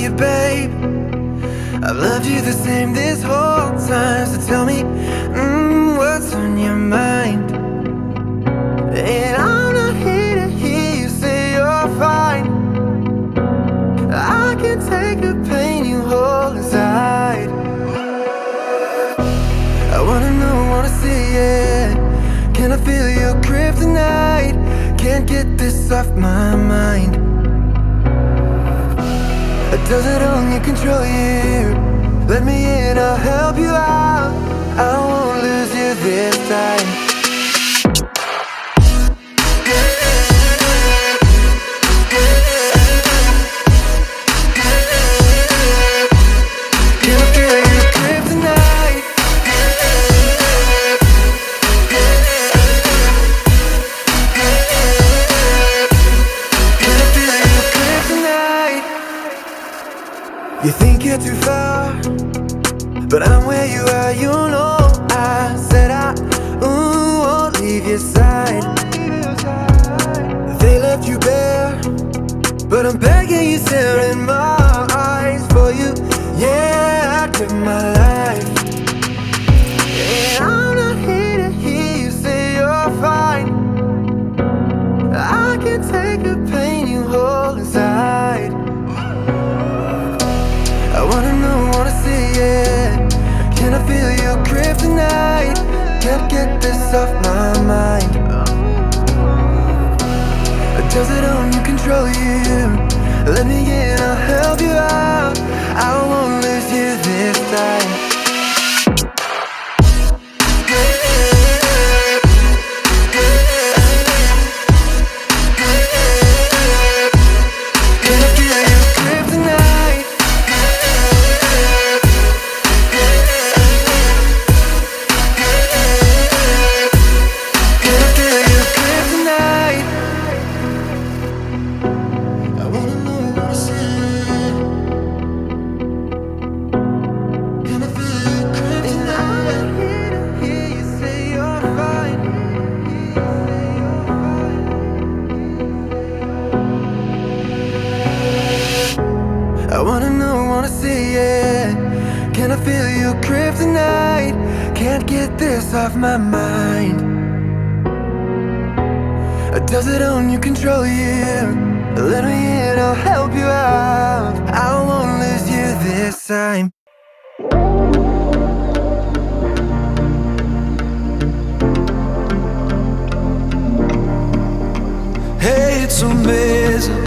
you, babe. I've loved you the same this whole time. So tell me, what's on your mind? And I'm not here to hear you say you're fine. I can take the pain you hold inside. I wanna know, wanna see it. Can I feel your kryptonite? Can't get this off my mind. Does it only control you? Let me in, I'll help you out. I won't lose you this time. You think you're too far, but I'm where you are, you know. I said I won't leave your side. They left you bare, but I'm begging you, stare in my eyes. For you, yeah, I give my life. And I'm not here to hear you say you're fine. I can take the pain you hold inside. I wanna know, wanna see it. Can I feel your kryptonite? Can't get this off my mind. Does it only control you? Let me in, I'll help you out. I won't lose you this time. I wanna know, wanna see it. Can I feel your kryptonite? Can't get this off my mind. Does it only control you? Let me in, I'll help you out. I won't lose you this time. Hey, it's amazing,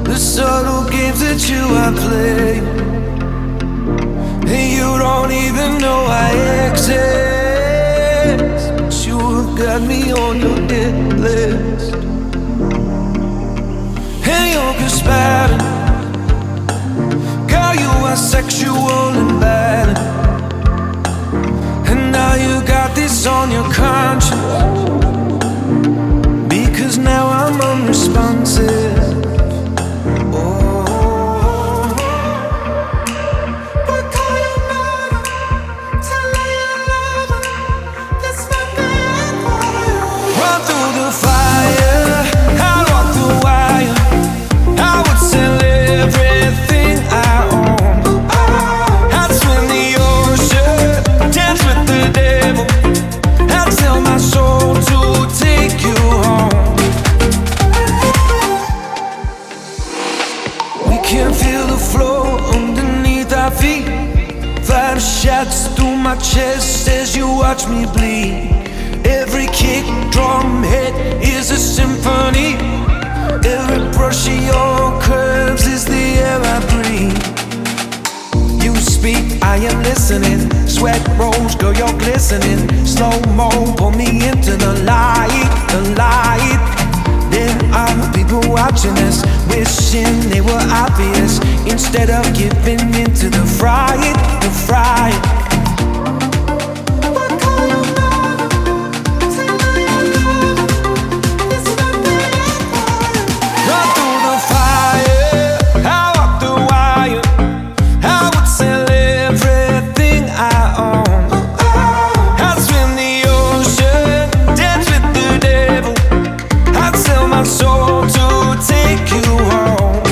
the subtle games that you are playing. And you don't even know I exist, but you have got me on your hit list. And you're conspiring, girl, you are sexual and bad. And now you got this on your conscience, because now I'm unresponsive. Shots through my chest as you watch me bleed. Every kick, drum hit is a symphony. Every brush of your curves is the air I breathe. You speak, I am listening. Sweat rolls, girl, you're glistening. Slow-mo, pull me into the light, the light. There are people watching us, wishing they were obvious, instead of giving into the fright, the fright. Soul to take you home.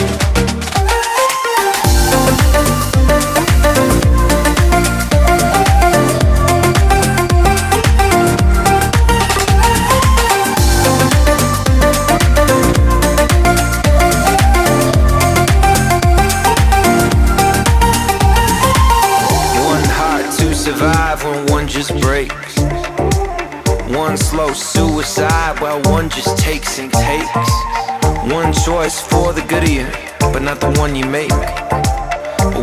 suicide while one just takes and takes. One choice for the good of you, but not the one you make.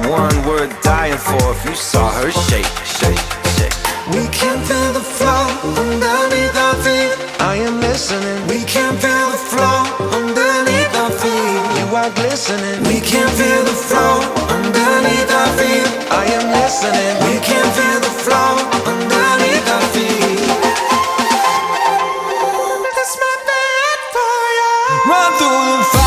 One worth dying for if you saw her shake, shake, shake. We can feel the flow underneath our feet. I am listening. We can feel the flow underneath our feet. You are glistening. We can feel the flow underneath our feet. I am listening. We can feel the flow underneath our feet. This might be it for you. Run through the fire.